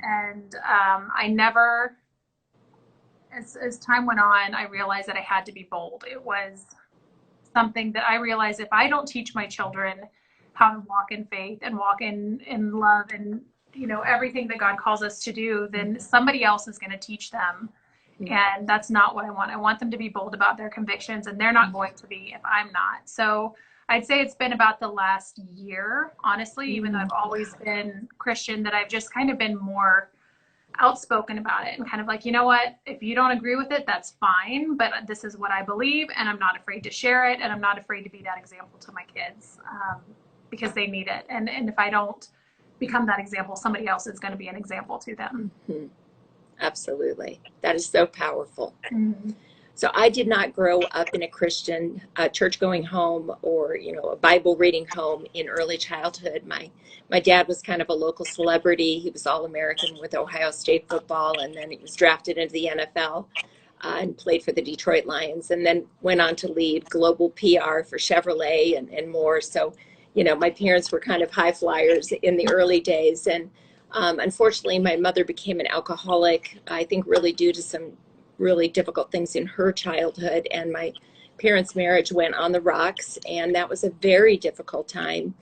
And I never, as time went on, I realized that I had to be bold. It was something that I realized if I don't teach my children how to walk in faith and walk in love and, everything that God calls us to do, then somebody else is going to teach them. And that's not what I want. I want them to be bold about their convictions, and they're not going to be if I'm not. So I'd say it's been about the last year, honestly, even though I've always been Christian, that I've just kind of been more outspoken about it and kind of like, you know what, if you don't agree with it, that's fine, but this is what I believe, and I'm not afraid to share it, and I'm not afraid to be that example to my kids, because they need it. And if I don't become that example, somebody else is going to be an example to them. Mm-hmm. Absolutely. That is so powerful. Mm-hmm. So I did not grow up in a Christian church-going home or, a Bible-reading home in early childhood. My dad was kind of a local celebrity. He was All-American with Ohio State football, and then he was drafted into the NFL and played for the Detroit Lions, and then went on to lead global PR for Chevrolet and more. So, my parents were kind of high flyers in the early days. And unfortunately, my mother became an alcoholic, I think really due to some really difficult things in her childhood, and my parents' marriage went on the rocks, and that was a very difficult time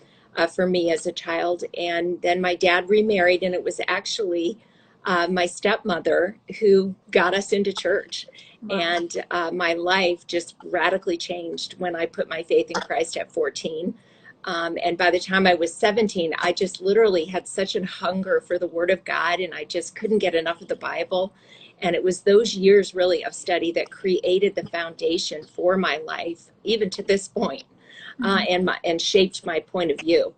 for me as a child. And then my dad remarried, and it was actually my stepmother who got us into church. Wow. And my life just radically changed when I put my faith in Christ at 14. And by the time I was 17, I just literally had such a hunger for the Word of God, and I just couldn't get enough of the Bible. And it was those years really of study that created the foundation for my life, even to this point, and shaped my point of view.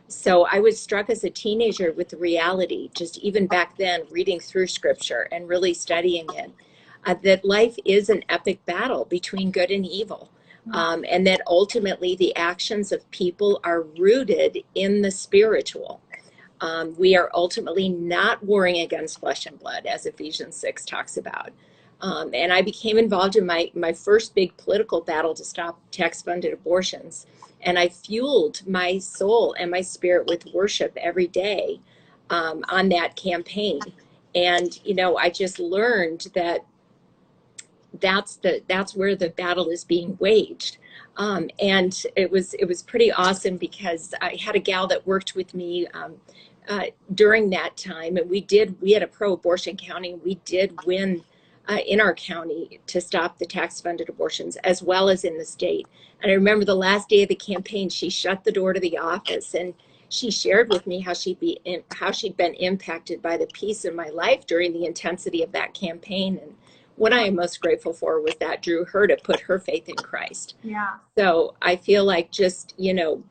So I was struck as a teenager with the reality, just even back then, reading through Scripture and really studying it, that life is an epic battle between good and evil. And that ultimately the actions of people are rooted in the spiritual. We are ultimately not warring against flesh and blood, as Ephesians 6 talks about. And I became involved in my first big political battle to stop tax-funded abortions. And I fueled my soul and my spirit with worship every day on that campaign. And, I just learned that that's where the battle is being waged. And it was pretty awesome because I had a gal that worked with me during that time, and we had a pro-abortion county, and we did win in our county to stop the tax-funded abortions as well as in the state. And I remember the last day of the campaign, she shut the door to the office, and she shared with me how she'd been impacted by the peace in my life during the intensity of that campaign. And what I am most grateful for was that drew her to put her faith in Christ. Yeah. So I feel like just,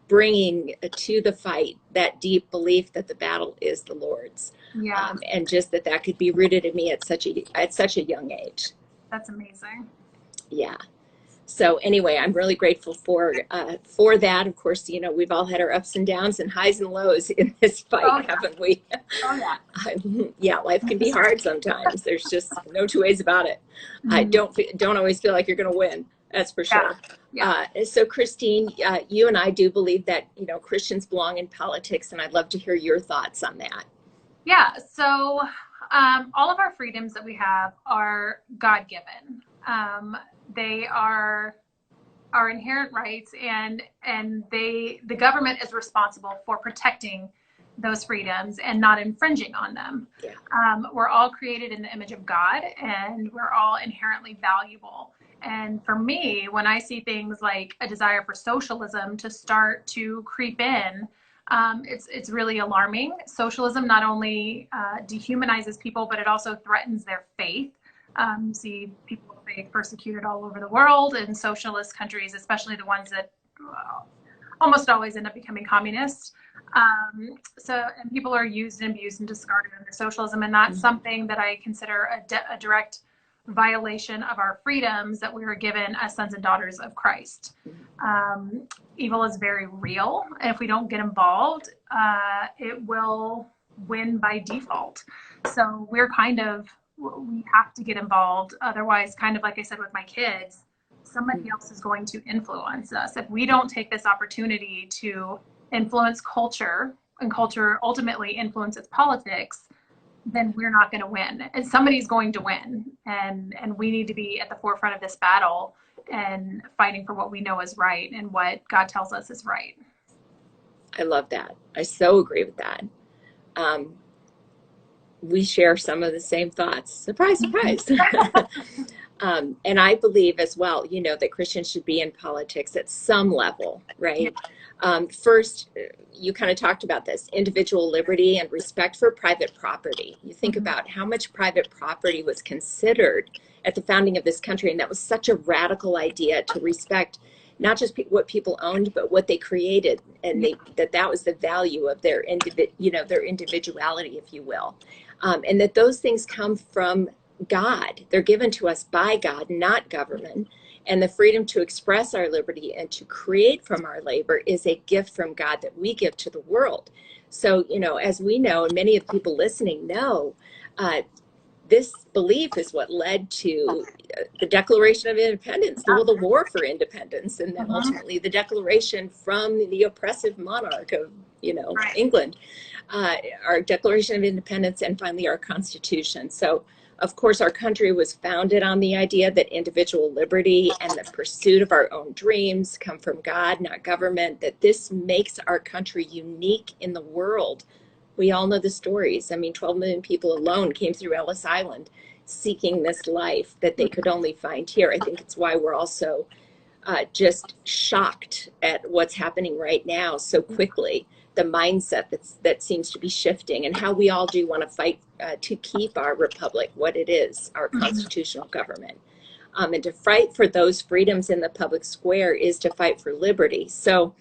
bringing to the fight that deep belief that the battle is the Lord's. Yeah. And just that could be rooted in me at such a young age. That's amazing. Yeah. So anyway, I'm really grateful for that. Of course, we've all had our ups and downs and highs and lows in this fight, haven't we? Oh, yeah. Yeah, life can be hard sometimes. There's just no two ways about it. I don't always feel like you're going to win. That's for sure. Yeah. So Christine, you and I do believe that, Christians belong in politics, and I'd love to hear your thoughts on that. Yeah. So all of our freedoms that we have are God-given. They are our inherent rights, and the government is responsible for protecting those freedoms and not infringing on them. Yeah. We're all created in the image of God, and we're all inherently valuable. And for me, when I see things like a desire for socialism to start to creep in, it's really alarming. Socialism not only dehumanizes people, but it also threatens their faith. See people of faith persecuted all over the world in socialist countries, especially the ones that almost always end up becoming communist. And people are used and abused and discarded under socialism, and that's something that I consider a direct violation of our freedoms that we were given as sons and daughters of Christ. Evil is very real, and if we don't get involved, it will win by default. So we have to get involved. Otherwise, kind of like I said with my kids, somebody else is going to influence us. If we don't take this opportunity to influence culture, and culture ultimately influences politics, then we're not going to win. And somebody's going to win. And we need to be at the forefront of this battle and fighting for what we know is right and what God tells us is right. I love that. I so agree with that. We share some of the same thoughts. Surprise, surprise. And I believe as well, that Christians should be in politics at some level, right? First, you kind of talked about this, individual liberty and respect for private property. You think about how much private property was considered at the founding of this country, and that was such a radical idea to respect not just what people owned, but what they created, and that was the value of their their individuality, if you will, and that those things come from God. They're given to us by God, not government. And the freedom to express our liberty and to create from our labor is a gift from God that we give to the world. So, as we know, and many of the people listening know, this belief is what led to the Declaration of Independence, the war for independence, and then ultimately the declaration from the oppressive monarch of, England, our Declaration of Independence, and finally our Constitution. So, of course, our country was founded on the idea that individual liberty and the pursuit of our own dreams come from God, not government, that this makes our country unique in the world. We all know the stories. 12 million people alone came through Ellis Island seeking this life that they could only find here. I think it's why we're also just shocked at what's happening right now so quickly. The mindset that seems to be shifting, and how we all do want to fight to keep our republic what it is, our constitutional government. And to fight for those freedoms in the public square is to fight for liberty. So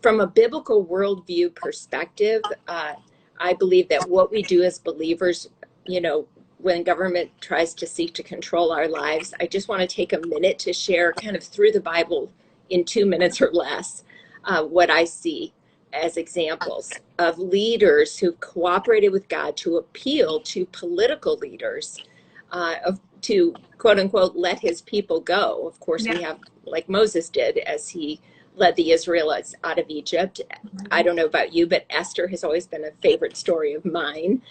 from a biblical worldview perspective, I believe that what we do as believers, when government tries to seek to control our lives, I just want to take a minute to share kind of through the Bible in 2 minutes or less what I see as examples of leaders who cooperated with God to appeal to political leaders to, quote unquote, let his people go. Of course, we have, like Moses did, as he led the Israelites out of Egypt. I don't know about you, but Esther has always been a favorite story of mine.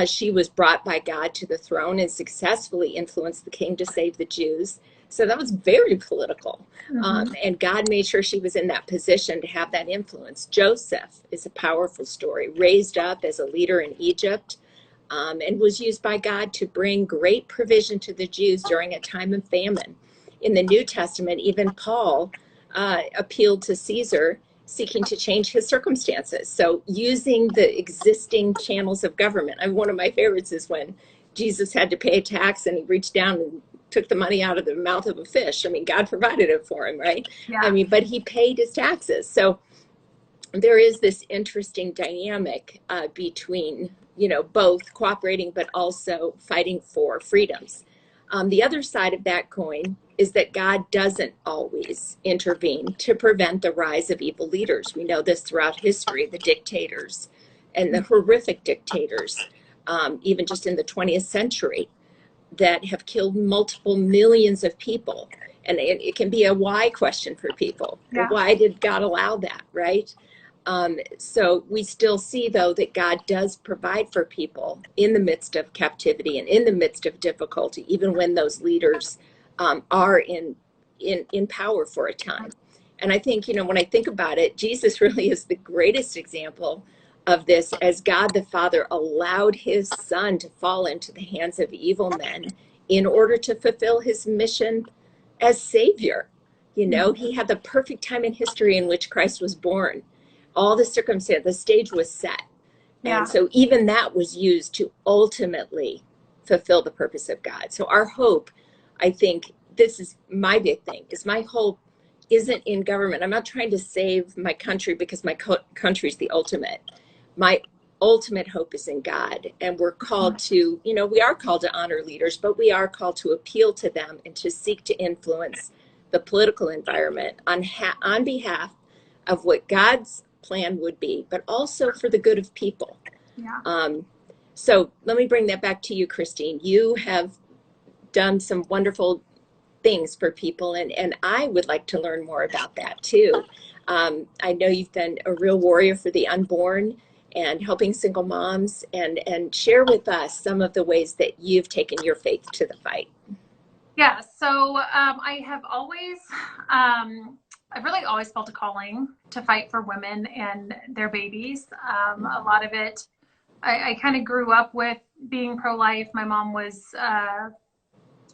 She was brought by God to the throne and successfully influenced the king to save the Jews. So that was very political. And God made sure she was in that position to have that influence. Joseph is a powerful story, raised up as a leader in Egypt, and was used by God to bring great provision to the Jews during a time of famine. In the New Testament, even Paul appealed to Caesar, seeking to change his circumstances. So using the existing channels of government. One of my favorites is when Jesus had to pay a tax and he reached down and took the money out of the mouth of a fish. God provided it for him, right? Yeah. But he paid his taxes. So there is this interesting dynamic between, both cooperating but also fighting for freedoms. The other side of that coin is that God doesn't always intervene to prevent the rise of evil leaders. We know this throughout history, the dictators and the horrific dictators, even just in the 20th century, that have killed multiple millions of people. And it can be a why question for people. Yeah. Why did God allow that, right? So we still see, though, that God does provide for people in the midst of captivity and in the midst of difficulty, even when those leaders are in power for a time. And I think, when I think about it, Jesus really is the greatest example of this, as God the Father allowed his Son to fall into the hands of evil men in order to fulfill his mission as Savior. He had the perfect time in history in which Christ was born. All the circumstance, the stage was set. Yeah. And so even that was used to ultimately fulfill the purpose of God. So our hope, I think, this is my big thing, is my hope isn't in government. I'm not trying to save my country because my country is the ultimate. My ultimate hope is in God. And we're called to, we are called to honor leaders, but we are called to appeal to them and to seek to influence the political environment on behalf of what God's plan would be, but also for the good of people. Yeah. So let me bring that back to you, Christine. You have done some wonderful things for people, and I would like to learn more about that too. I know you've been a real warrior for the unborn, and helping single moms, and share with us some of the ways that you've taken your faith to the fight. Yeah, so I have always, I've really always felt a calling to fight for women and their babies. A lot of it, I kind of grew up with being pro-life. My mom was,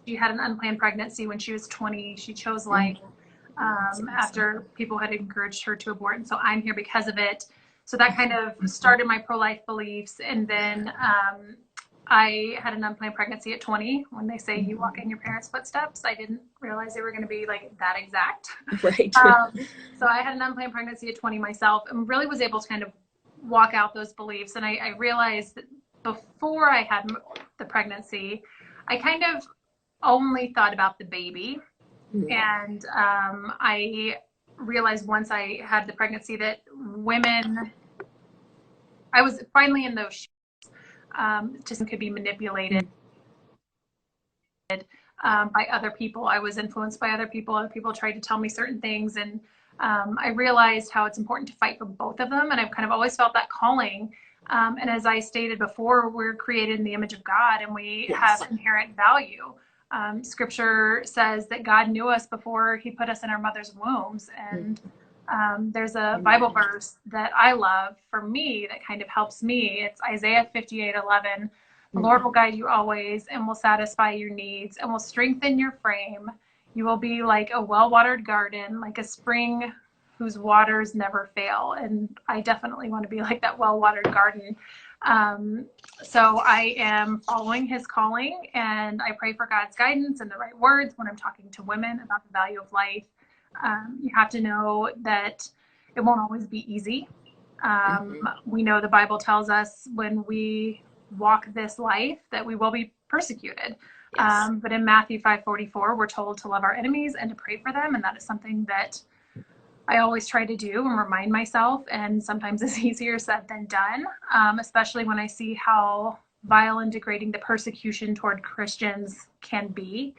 she had an unplanned pregnancy when she was 20. She chose life after people had encouraged her to abort. And so I'm here because of it. So that kind of started my pro-life beliefs. And then I had an unplanned pregnancy at 20. When they say you walk in your parents' footsteps, I didn't realize they were going to be like that exact. Right. So I had an unplanned pregnancy at 20 myself, and really was able to kind of walk out those beliefs. And I realized that before I had the pregnancy, I kind of only thought about the baby. And I realized once I had the pregnancy that women, I was finally in those shoes, just could be manipulated by other people. I was influenced by other people. Other people tried to tell me certain things. And I realized how it's important to fight for both of them. And I've kind of always felt that calling. And as I stated before, we're created in the image of God, and we have inherent value. Scripture says that God knew us before he put us in our mother's wombs. And there's a Bible verse that I love for me that kind of helps me. It's Isaiah 58:11. The Lord will guide you always and will satisfy your needs and will strengthen your frame. You will be like a well-watered garden, like a spring whose waters never fail. And I definitely want to be like that well-watered garden. So I am following his calling, and I pray for God's guidance and the right words when I'm talking to women about the value of life. You have to know that it won't always be easy. We know the Bible tells us when we walk this life that we will be persecuted. But in Matthew 5:44, we're told to love our enemies and to pray for them. And that is something that I always try to do and remind myself, and sometimes it's easier said than done, especially when I see how vile and degrading the persecution toward Christians can be.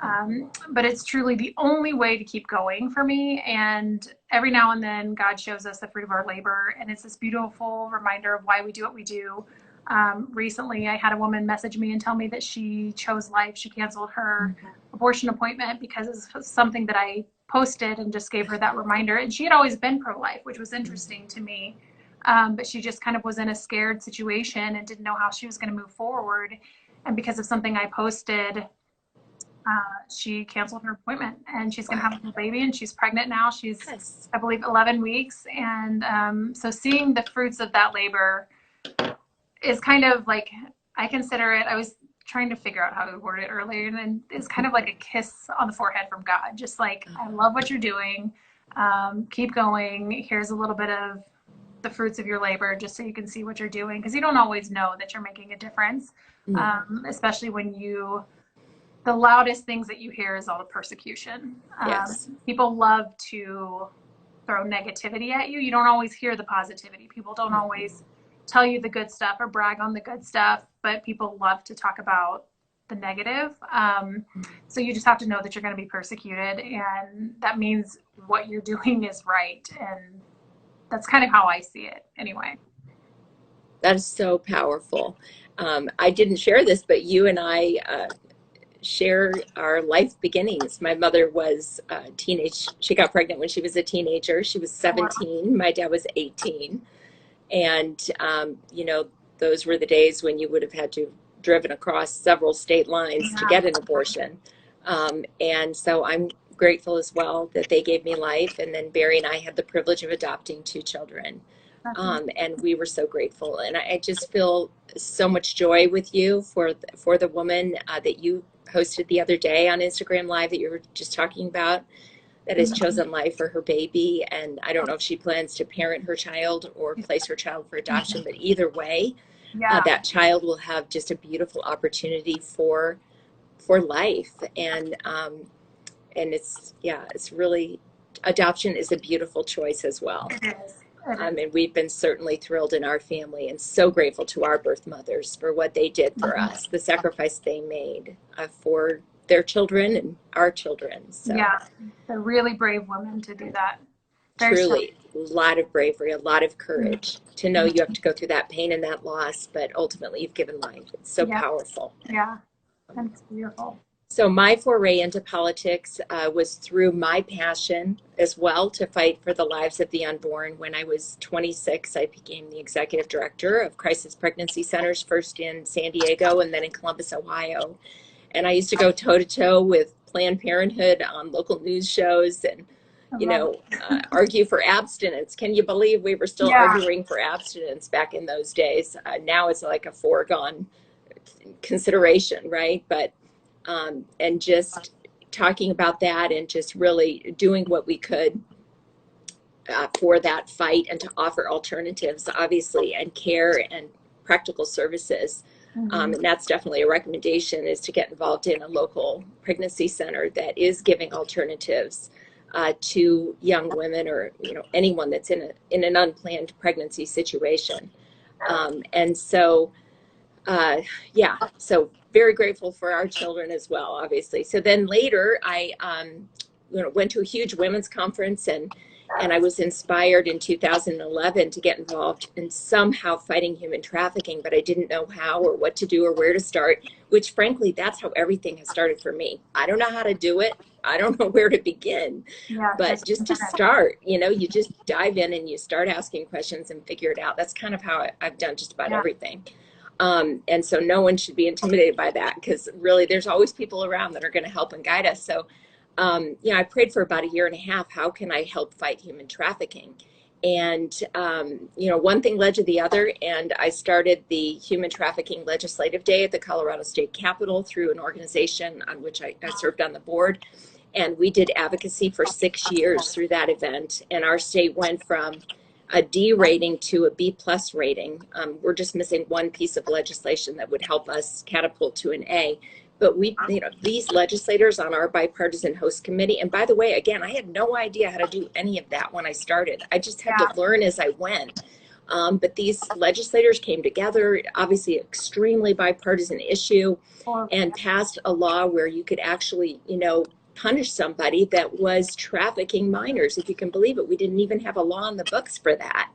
But it's truly the only way to keep going for me. And every now and then God shows us the fruit of our labor, and it's this beautiful reminder of why we do what we do. Recently, I had a woman message me and tell me that she chose life. She canceled her abortion appointment because of something that I posted, and just gave her that reminder. And she had always been pro-life, which was interesting to me. But she just kind of was in a scared situation and didn't know how she was going to move forward. And because of something I posted, she canceled her appointment, and she's going to have a little baby, and she's pregnant now. She's, I believe, 11 weeks. And so seeing the fruits of that labor is kind of like, I consider it, I was trying to figure out how to word it earlier, and it's kind of like a kiss on the forehead from God. Just like, I love what you're doing. Keep going. Here's a little bit of the fruits of your labor, just so you can see what you're doing. Because you don't always know that you're making a difference, especially when the loudest things that you hear is all the persecution. People love to throw negativity at you. You don't always hear the positivity. People don't always tell you the good stuff or brag on the good stuff, but people love to talk about the negative. So you just have to know that you're going to be persecuted, and that means what you're doing is right. And that's kind of how I see it anyway. That is so powerful. I didn't share this, but you and I share our life beginnings. My mother was a teenage. She got pregnant when she was a teenager. She was 17. My dad was 18. And, those were the days when you would have had to driven across several state lines to get an abortion. And so I'm grateful as well that they gave me life. And then Barry and I had the privilege of adopting 2 children. And we were so grateful. And I just feel so much joy with you for the woman that you hosted the other day on Instagram Live that you were just talking about, that has chosen life for her baby. And I don't know if she plans to parent her child or place her child for adoption, but either way, that child will have just a beautiful opportunity for life. And it's really, adoption is a beautiful choice as well. It is. And we've been certainly thrilled in our family and so grateful to our birth mothers for what they did for us, the sacrifice they made for their children and our children. So. Yeah, they're really brave women to do that. Very strong. Truly, a lot of bravery, a lot of courage to know you have to go through that pain and that loss, but ultimately you've given life. It's so Yeah. powerful. Yeah. That's beautiful. So my foray into politics was through my passion as well to fight for the lives of the unborn. When I was 26, I became the executive director of crisis pregnancy centers, first in San Diego and then in Columbus, Ohio. And I used to go toe to toe with Planned Parenthood on local news shows and, I love argue for abstinence. Can you believe we were it. still Yeah. arguing for abstinence back in those days? Now it's like a foregone consideration, right? But and just talking about that and just really doing what we could for that fight and to offer alternatives, obviously, and care and practical services. And that's definitely a recommendation, is to get involved in a local pregnancy center that is giving alternatives to young women or anyone that's in an unplanned pregnancy situation. And so so very grateful for our children as well, obviously. So then later I went to a huge women's conference and I was inspired in 2011 to get involved in somehow fighting human trafficking, but I didn't know how or what to do or where to start, which frankly, that's how everything has started for me. I don't know how to do it. I don't know where to begin, but just to start, you just dive in and you start asking questions and figure it out. That's kind of how I've done just about everything. And so no one should be intimidated by that, because really there's always people around that are going to help and guide us. So, I prayed for about a year and a half. How can I help fight human trafficking? And, one thing led to the other. And I started the Human Trafficking Legislative Day at the Colorado State Capitol through an organization on which I served on the board. And we did advocacy for 6 years through that event. And our state went from a D rating to a B plus rating. We're just missing one piece of legislation that would help us catapult to an A. But these legislators on our bipartisan host committee, and by the way, again, I had no idea how to do any of that when I started. I just had to learn as I went. But these legislators came together, obviously extremely bipartisan issue, and passed a law where you could actually, punish somebody that was trafficking minors, if you can believe it. We didn't even have a law in the books for that.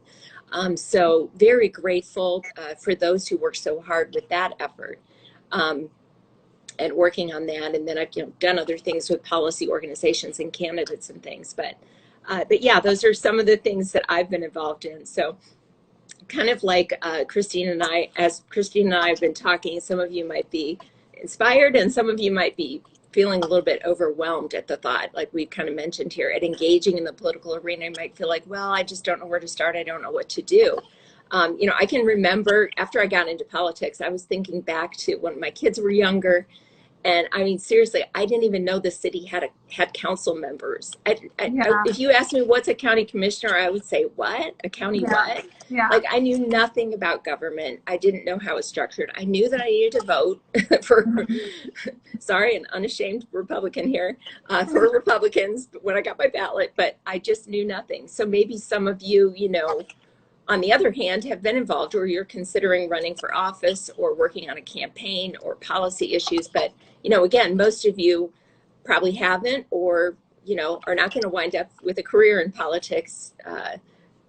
So very grateful for those who worked so hard with that effort and working on that. And then I've done other things with policy organizations and candidates and things. But yeah, those are some of the things that I've been involved in. So kind of like Christine and I, as Christine and I have been talking, some of you might be inspired and some of you might be feeling a little bit overwhelmed at the thought, like we've kind of mentioned here, at engaging in the political arena. You might feel like, well, I just don't know where to start. I don't know what to do. I can remember after I got into politics, I was thinking back to when my kids were younger. And I mean, seriously, I didn't even know the city had council members. If you asked me what's a county commissioner, I would say, what? A county what? Yeah. Like, I knew nothing about government. I didn't know how it was structured. I knew that I needed to vote for, sorry, an unashamed Republican here, for Republicans when I got my ballot, but I just knew nothing. So maybe some of you, on the other hand, have been involved, or you're considering running for office or working on a campaign or policy issues. But, again, most of you probably haven't or, are not going to wind up with a career in politics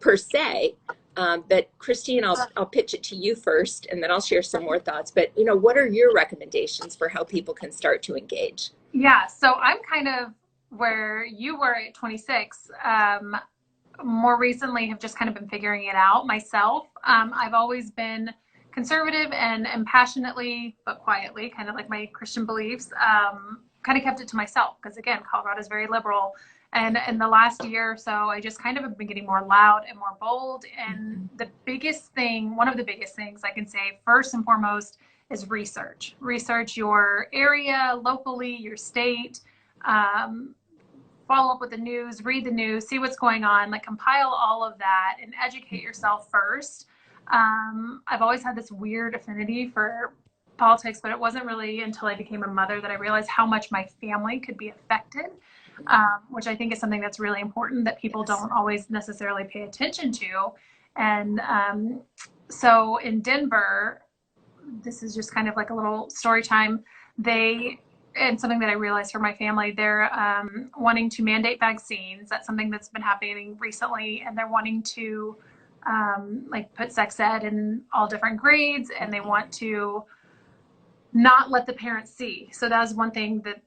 per se. But Christine, I'll pitch it to you first, and then I'll share some more thoughts. But, what are your recommendations for how people can start to engage? Yeah, so I'm kind of where you were at 26. More recently have just kind of been figuring it out myself. I've always been conservative and passionately, but quietly, kind of like my Christian beliefs, kind of kept it to myself because, again, Colorado is very liberal. And in the last year or so, I just kind of have been getting more loud and more bold. And the biggest thing, one of the biggest things I can say, first and foremost, is research. Research your area, locally, your state. Follow up with the news, read the news, see what's going on, like compile all of that and educate yourself first. I've always had this weird affinity for politics, but it wasn't really until I became a mother that I realized how much my family could be affected, which I think is something that's really important that people don't always necessarily pay attention to. And so in Denver, this is just kind of like a little story time. and something that I realized for my family, they're wanting to mandate vaccines. That's something that's been happening recently, and they're wanting to like put sex ed in all different grades, and they want to not let the parents see. So that's one thing that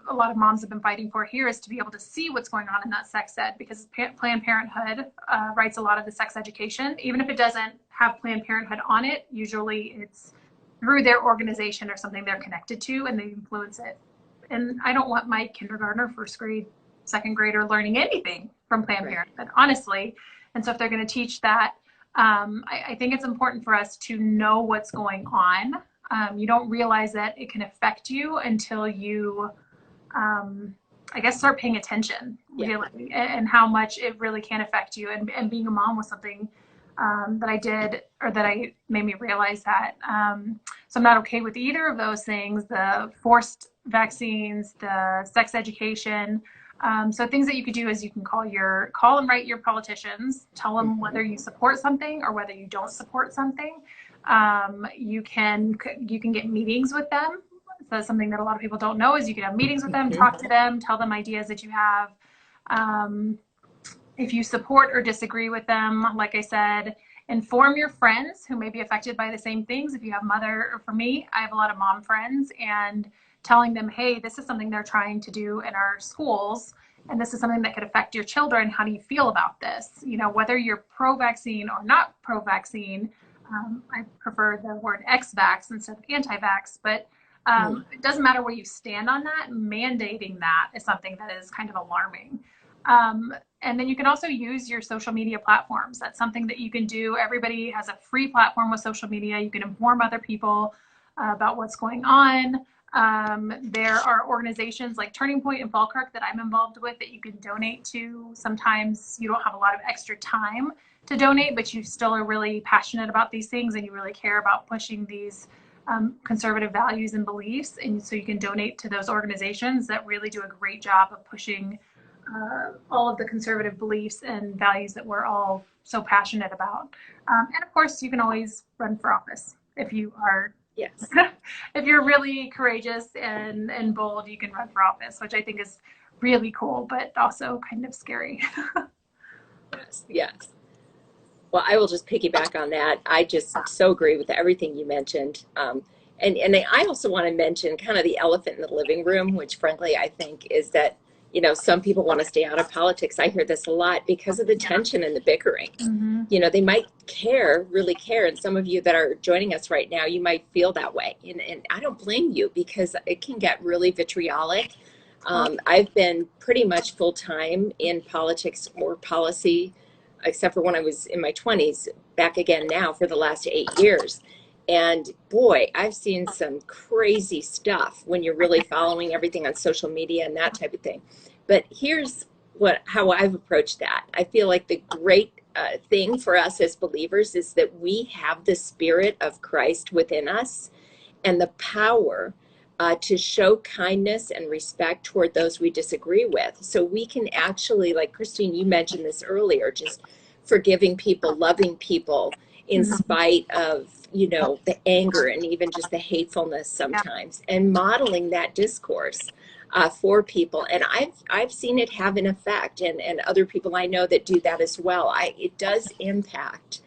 a lot of moms have been fighting for here, is to be able to see what's going on in that sex ed, because Planned Parenthood writes a lot of the sex education. Even if it doesn't have Planned Parenthood on it, usually it's through their organization or something they're connected to, and they influence it. And I don't want my kindergartner, first grade, second grader learning anything from Planned Parenthood, honestly. And so if they're going to teach that, I think it's important for us to know what's going on. You don't realize that it can affect you until you, I guess, start paying attention, really, and how much it really can affect you. And being a mom was something that I did, or that I made me realize that. So I'm not okay with either of those things, the forced vaccines, the sex education. So things that you could do is you can call and write your politicians, tell them whether you support something or whether you don't support something. You can get meetings with them. So that's something that a lot of people don't know, is you can have meetings with them, talk to them, tell them ideas that you have. If you support or disagree with them, like I said, inform your friends who may be affected by the same things. If you have or for me, I have a lot of mom friends, and telling them, hey, this is something they're trying to do in our schools, and this is something that could affect your children. How do you feel about this? You know, whether you're pro-vaccine or not pro-vaccine. I prefer the word X-vax instead of anti-vax, but it doesn't matter where you stand on that. Mandating that is something that is kind of alarming. And then you can also use your social media platforms. That's something that you can do. Everybody has a free platform with social media. You can inform other people about what's going on. There are organizations like Turning Point in Falkirk that I'm involved with that you can donate to. Sometimes you don't have a lot of extra time to donate, but you still are really passionate about these things, and you really care about pushing these conservative values and beliefs. And so you can donate to those organizations that really do a great job of pushing all of the conservative beliefs and values that we're all so passionate about. And of course, you can always run for office if you are. Yes. If you're really courageous and bold, you can run for office, which I think is really cool, but also kind of scary. Yes. Well, I will just piggyback on that. I just so agree with everything you mentioned. And I also want to mention kind of the elephant in the living room, which frankly, I think is that, you know, some people want to stay out of politics. I hear this a lot because of the tension and the bickering. You know, they might really care. And some of you that are joining us right now, you might feel that way. And I don't blame you, because it can get really vitriolic. I've been pretty much full-time in politics or policy, except for when I was in my 20s, back again now for the last 8 years. And boy, I've seen some crazy stuff when you're really following everything on social media and that type of thing. But here's how I've approached that. I feel like the great thing for us as believers is that we have the Spirit of Christ within us and the power to show kindness and respect toward those we disagree with. So we can actually, like Christine, you mentioned this earlier, just forgiving people, loving people in spite of, you know, the anger and even just the hatefulness sometimes, and modeling that discourse for people. And I've seen it have an effect, and other people I know that do that as well. It does impact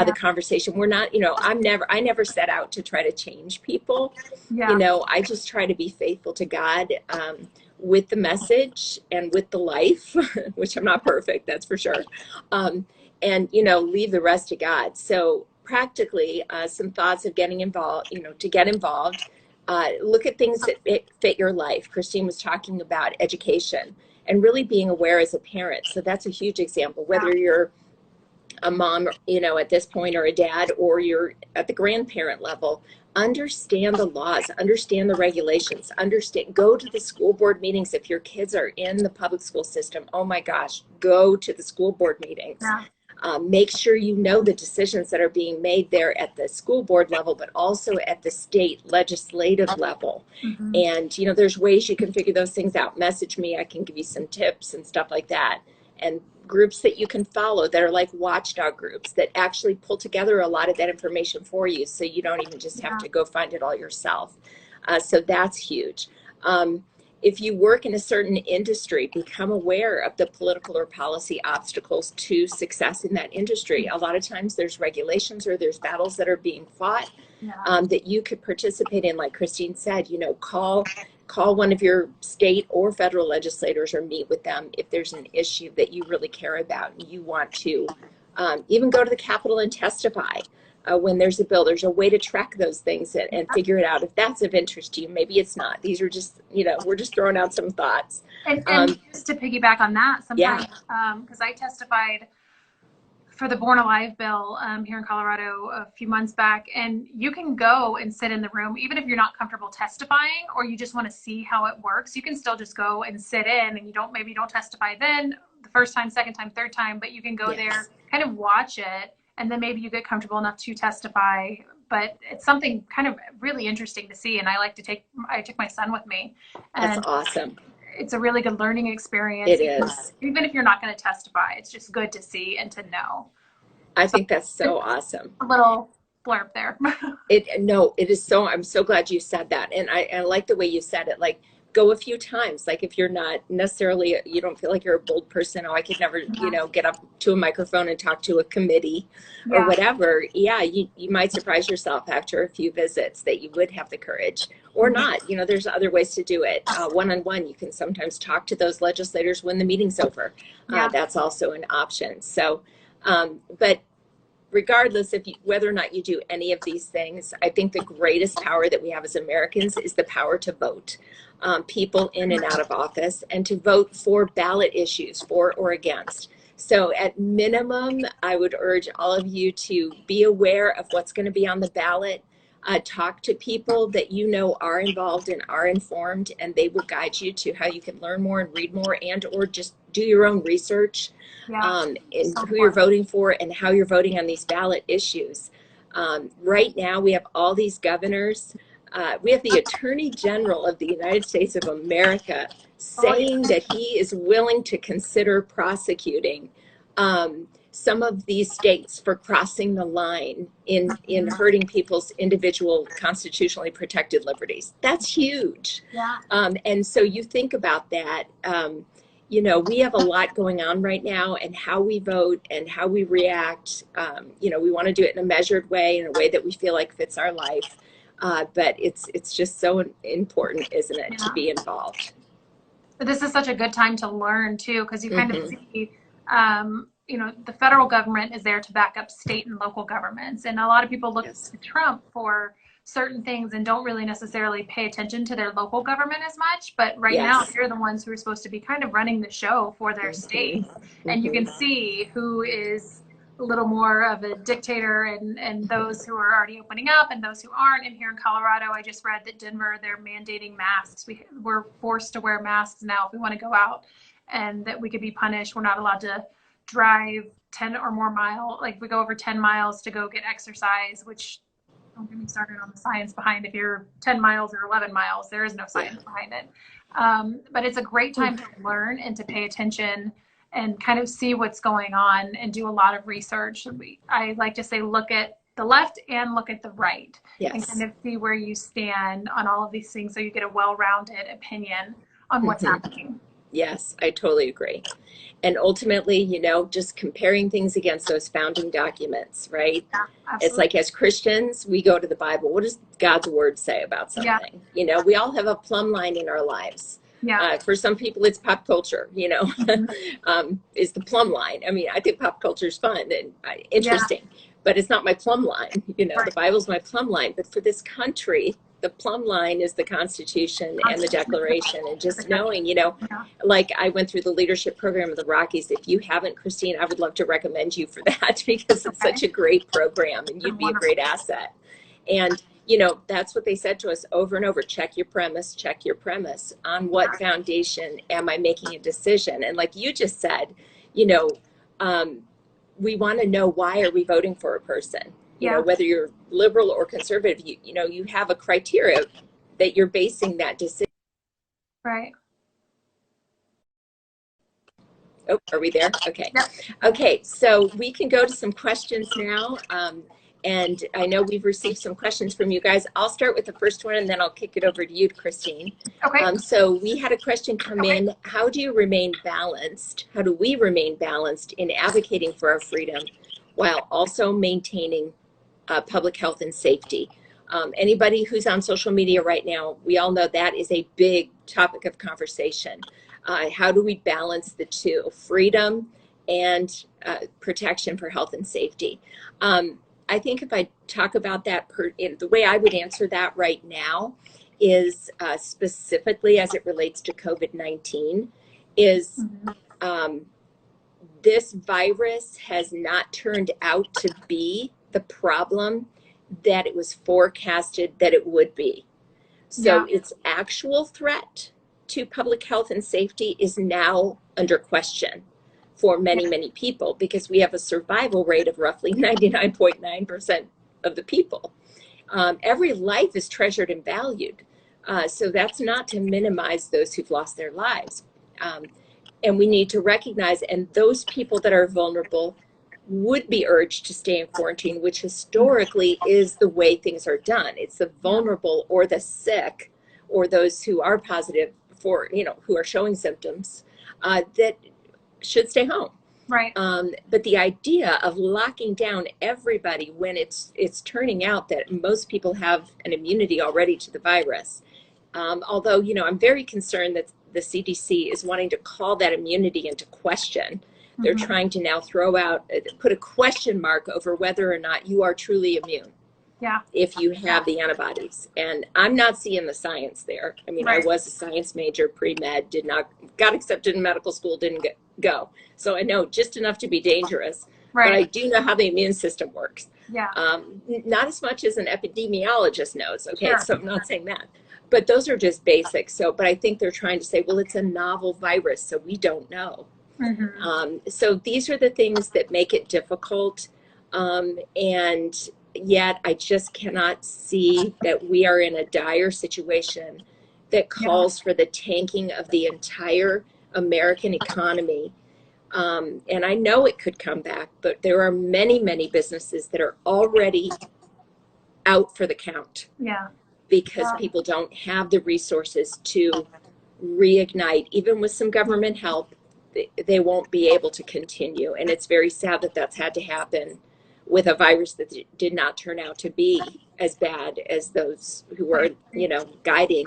the conversation. We're not, you know, I never set out to try to change people. You know, I just try to be faithful to God with the message and with the life, which I'm not perfect, that's for sure. And, you know, leave the rest to God. So practically, some thoughts of getting involved, you know, to get involved, look at things that fit your life. Christine was talking about education and really being aware as a parent. So that's a huge example, whether you're a mom, you know, at this point, or a dad, or you're at the grandparent level. Understand the laws, understand the regulations, go to the school board meetings. If your kids are in the public school system, oh my gosh, go to the school board meetings. Make sure you know the decisions that are being made there at the school board level, but also at the state legislative level. And, you know, there's ways you can figure those things out. Message me, I can give you some tips and stuff like that. And groups that you can follow that are like watchdog groups that actually pull together a lot of that information for you, so you don't even just have to go find it all yourself. So that's huge. If you work in a certain industry, become aware of the political or policy obstacles to success in that industry. A lot of times there's regulations or there's battles that are being fought that you could participate in. Like Christine said, you know, call one of your state or federal legislators or meet with them if there's an issue that you really care about and you want to even go to the Capitol and testify. When there's a bill, there's a way to track those things and figure it out. If that's of interest to you, maybe it's not. These are just, you know, we're just throwing out some thoughts. And just to piggyback on that, sometimes, because I testified for the Born Alive bill here in Colorado a few months back, and you can go and sit in the room, even if you're not comfortable testifying or you just want to see how it works, you can still just go and sit in, and maybe you don't testify then the first time, second time, third time, but you can go there, kind of watch it, and then maybe you get comfortable enough to testify. But it's something kind of really interesting to see, and I took my son with me. And that's awesome. It's a really good learning experience. It is. Even if you're not going to testify, it's just good to see and to know. I think that's so awesome. A little blurb there. It is so, I'm so glad you said that. And I like the way you said it, like go a few times. Like if you're not necessarily, you don't feel like you're a bold person, oh, I could never, you know, get up to a microphone and talk to a committee or whatever. Yeah, you might surprise yourself after a few visits that you would have the courage or not. You know, there's other ways to do it. One-on-one, you can sometimes talk to those legislators when the meeting's over. That's also an option. So, but regardless of whether or not you do any of these things, I think the greatest power that we have as Americans is the power to vote people in and out of office and to vote for ballot issues, for or against. So at minimum, I would urge all of you to be aware of what's going to be on the ballot. Talk to people that you know are involved and are informed, and they will guide you to how you can learn more and read more and or just do your own research in who you're voting for and how you're voting on these ballot issues. Right now, we have all these governors. We have the Attorney General of the United States of America saying that he is willing to consider prosecuting some of these states for crossing the line in hurting people's individual constitutionally protected liberties. That's huge. And so you think about that. You know, we have a lot going on right now, and how we vote and how we react. You know, we want to do it in a measured way, in a way that we feel like fits our life. But it's just so important, isn't it, to be involved. But this is such a good time to learn too, because you kind of see, you know, the federal government is there to back up state and local governments. And a lot of people look to Trump for certain things and don't really necessarily pay attention to their local government as much. But right now, they're the ones who are supposed to be kind of running the show for their state. And you can see who is a little more of a dictator and those who are already opening up and those who aren't. And here in Colorado, I just read that Denver, they're mandating masks. We're forced to wear masks now if we want to go out, and that we could be punished. We're not allowed to drive 10 or more miles. Like we go over 10 miles to go get exercise, which don't get me started on the science behind if you're 10 miles or 11 miles, there is no science behind it. But it's a great time to learn and to pay attention and kind of see what's going on and do a lot of research. I like to say, look at the left and look at the right and kind of see where you stand on all of these things so you get a well-rounded opinion on what's happening. Yes, I totally agree. And ultimately, you know, just comparing things against those founding documents, right? It's like as Christians, we go to the Bible. What does God's word say about something? You know, we all have a plumb line in our lives. For some people, it's pop culture, you know, is the plumb line. I mean, I think pop culture is fun and interesting, but it's not my plumb line. You know, the Bible's my plumb line. But for this country, the plumb line is the Constitution and the Declaration. And just knowing, you know, like I went through the leadership program of the Rockies. If you haven't, Christine, I would love to recommend you for that because it's such a great program and you'd be a great asset. And you know, that's what they said to us over and over. Check your premise, check your premise. On what foundation am I making a decision? And like you just said, you know, we want to know, why are we voting for a person? You know, whether you're liberal or conservative, you know, you have a criteria that you're basing that decision. Right. Oh, are we there? Okay. Okay, so we can go to some questions now. And I know we've received some questions from you guys. I'll start with the first one and then I'll kick it over to you, Christine. Okay. So we had a question come in. How do you remain balanced? How do we remain balanced in advocating for our freedom while also maintaining public health and safety? Anybody who's on social media right now, we all know that is a big topic of conversation. How do we balance the two, freedom and protection for health and safety? I think if I talk about that, the way I would answer that right now is specifically as it relates to COVID-19 is this virus has not turned out to be the problem that it was forecasted that it would be. So its actual threat to public health and safety is now under question for many, many people, because we have a survival rate of roughly 99.9% of the people. Every life is treasured and valued. So that's not to minimize those who've lost their lives. And we need to recognize, and those people that are vulnerable would be urged to stay in quarantine, which historically is the way things are done. It's the vulnerable or the sick or those who are positive for, who are showing symptoms that should stay home. Right. But the idea of locking down everybody when it's turning out that most people have an immunity already to the virus. Although, I'm very concerned that the CDC is wanting to call that immunity into question. They're trying to now put a question mark over whether or not you are truly immune. Yeah. If you have the antibodies. And I'm not seeing the science there. I mean, I was a science major, pre-med, got accepted in medical school, didn't go. So I know just enough to be dangerous. But I do know how the immune system works. Yeah. Not as much as an epidemiologist knows. Okay, so I'm not saying that. But those are just basics. But I think they're trying to say, well, it's a novel virus, so we don't know. So these are the things that make it difficult. And yet I just cannot see that we are in a dire situation that calls for the tanking of the entire American economy. And I know it could come back, but there are many, many businesses that are already out for the count. Yeah. Because people don't have the resources to reignite. Even with some government help, they won't be able to continue. And it's very sad that that's had to happen with a virus that did not turn out to be as bad as those who were, guiding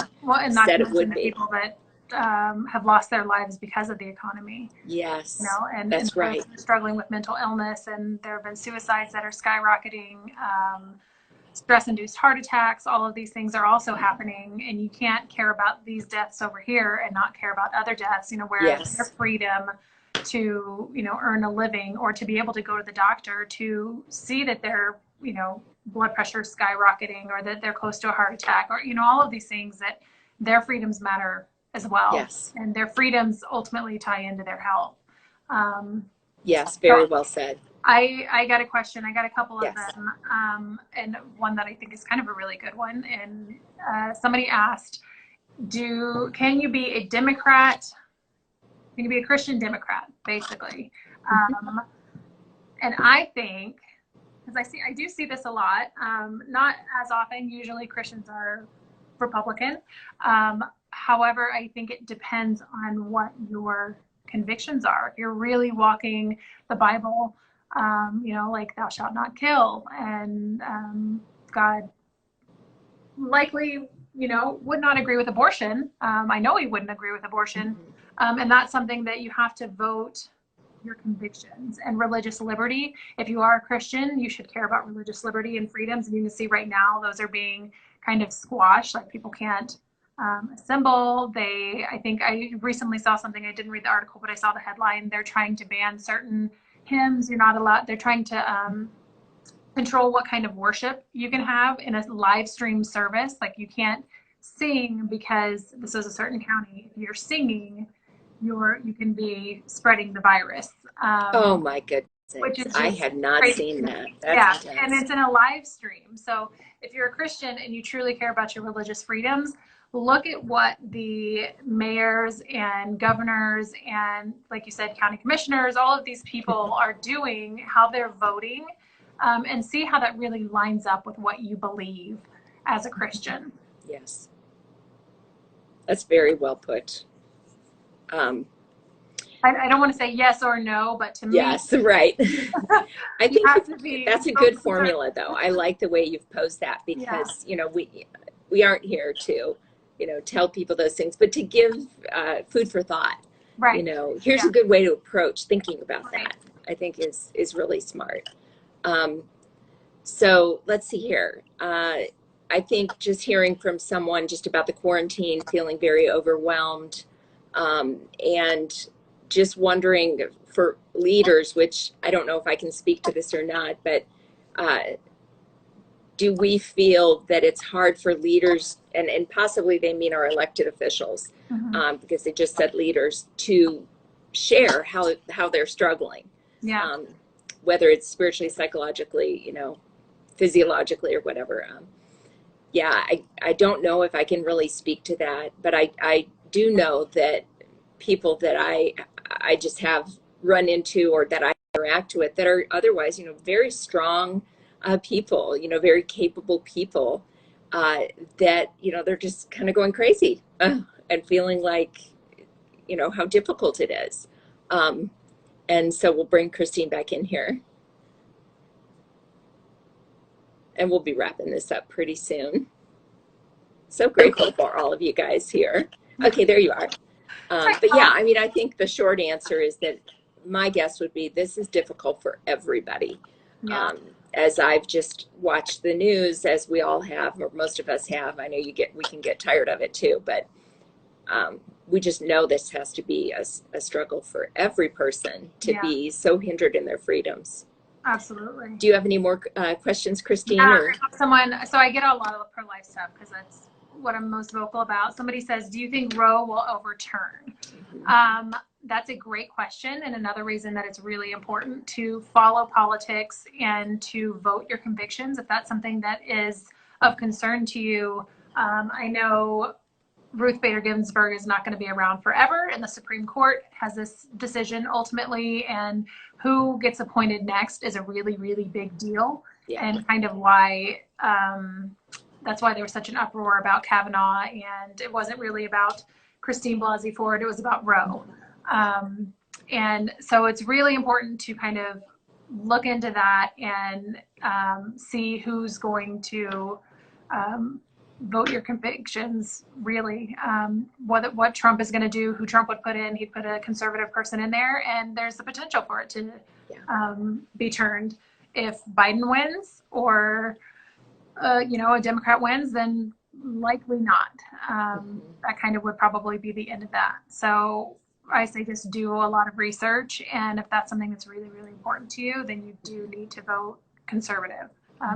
said it would be. People that have lost their lives because of the economy. Yes, and that's right. Struggling with mental illness, and there have been suicides that are skyrocketing. Stress-induced heart attacks, all of these things are also happening, and you can't care about these deaths over here and not care about other deaths, whereas their freedom to, earn a living or to be able to go to the doctor to see that their, blood pressure is skyrocketing or that they're close to a heart attack or, all of these things, that their freedoms matter as well. Yes. And their freedoms ultimately tie into their health. Yes, very well said. I got a question. I got a couple of them, and one that I think is kind of a really good one. And somebody asked, can you be a Democrat? Can you be a Christian Democrat, basically? And I think, because I do see this a lot, not as often. Usually Christians are Republican. However, I think it depends on what your convictions are. If you're really walking the Bible, like thou shalt not kill, and God likely, would not agree with abortion. I know he wouldn't agree with abortion. And that's something that you have to vote your convictions. And religious liberty, if you are a Christian, you should care about religious liberty and freedoms. And you can see right now, those are being kind of squashed. Like, people can't assemble. I think I recently saw something, I didn't read the article, but I saw the headline. They're trying to ban certain hymns. You're not allowed. They're trying to control what kind of worship you can have in a live stream service. Like, you can't sing because this is a certain county. If you're singing, you can be spreading the virus. Oh my goodness. Which is I had not seen that. That's intense. And it's in a live stream. So if you're a Christian and you truly care about your religious freedoms, look at what the mayors and governors and, like you said, county commissioners, all of these people are doing, how they're voting. and see how that really lines up with what you believe as a Christian. Yes. That's very well put. I don't want to say yes or no, but to me, yes, right. I think that's a good formula, though. I like the way you've posed that, because we aren't here to tell people those things, but to give food for thought. Right. Here's a good way to approach thinking about that. I think is really smart. So let's see here. I think just hearing from someone just about the quarantine, feeling very overwhelmed, and just wondering for leaders, which I don't know if I can speak to this or not, but do we feel that it's hard for leaders, and possibly they mean our elected officials, because they just said leaders, to share how they're struggling, whether it's spiritually, psychologically, physiologically, or whatever. I don't know if I can really speak to that, but I do know that people that I just have run into, or that I interact with, that are otherwise, very strong people, very capable people, that, they're just kind of going crazy and feeling like, how difficult it is. And so we'll bring Christine back in here. And we'll be wrapping this up pretty soon. So grateful for all of you guys here. Okay, there you are. But yeah, I think the short answer is that my guess would be this is difficult for everybody. As I've just watched the news, as we all have, or most of us have. I know we can get tired of it too, but we just know this has to be a struggle for every person to be so hindered in their freedoms. Absolutely. Do you have any more questions, Christine? So I get a lot of pro-life stuff because that's what I'm most vocal about. Somebody says, do you think Roe will overturn? That's a great question. And another reason that it's really important to follow politics and to vote your convictions, if that's something that is of concern to you. I know Ruth Bader Ginsburg is not going to be around forever, and the Supreme Court has this decision ultimately, and who gets appointed next is a really, really big deal, and kind of why that's why there was such an uproar about Kavanaugh, and it wasn't really about Christine Blasey Ford, it was about Roe. And so it's really important to kind of look into that and see who's going to vote your convictions, really. What Trump is going to do, who Trump would put in. He'd put a conservative person in there, and there's the potential for it to be turned. If Biden wins, or a Democrat wins, then likely not. That kind of would probably be the end of that. So I say just do a lot of research, and if that's something that's really, really important to you, then you do need to vote conservative.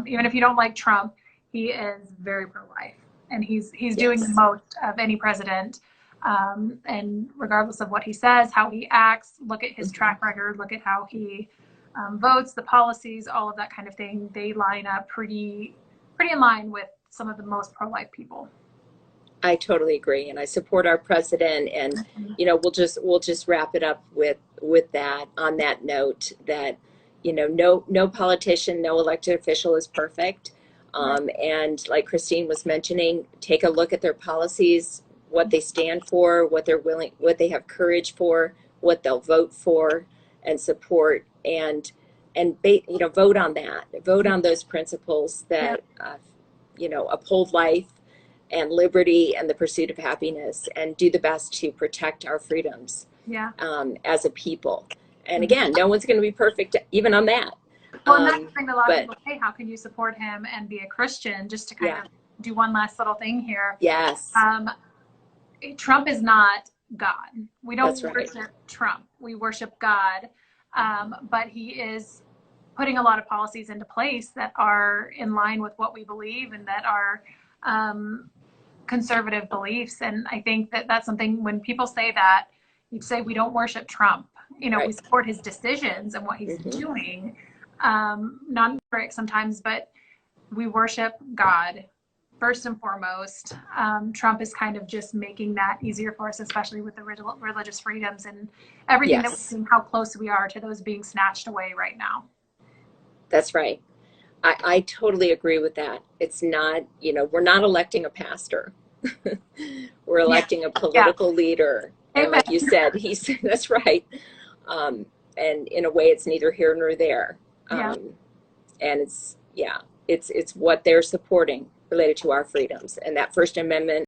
Even if you don't like Trump, he is very pro-life, and he's doing the most of any president. And regardless of what he says, how he acts, look at his track record, look at how he votes, the policies, all of that kind of thing. They line up pretty in line with some of the most pro-life people. I totally agree, and I support our president. And we'll just wrap it up with that, on that note, that no politician, no elected official is perfect. And like Christine was mentioning, take a look at their policies, what they stand for, what they have courage for, what they'll vote for and support, and vote on that. Vote on those principles that uphold life and liberty and the pursuit of happiness, and do the best to protect our freedoms as a people. And again, no one's going to be perfect even on that. Well, and that's the thing that a lot of people say, how can you support him and be a Christian? Just to kind of do one last little thing here. Yes. Trump is not God. We don't worship Trump. We worship God. But he is putting a lot of policies into place that are in line with what we believe, and that are conservative beliefs. And I think that that's something, when people say that, you say we don't worship Trump. We support his decisions and what he's doing. Not correct sometimes, but we worship God first and foremost. Trump is kind of just making that easier for us, especially with the religious freedoms and everything that we've seen, how close we are to those being snatched away right now. That's right. I totally agree with that. It's not, we're not electing a pastor. We're Yeah. electing a Yeah. political leader. And Amen. like you said, that's right. Um, and in a way, it's neither here nor there. Yeah. And it's what they're supporting related to our freedoms. And that First Amendment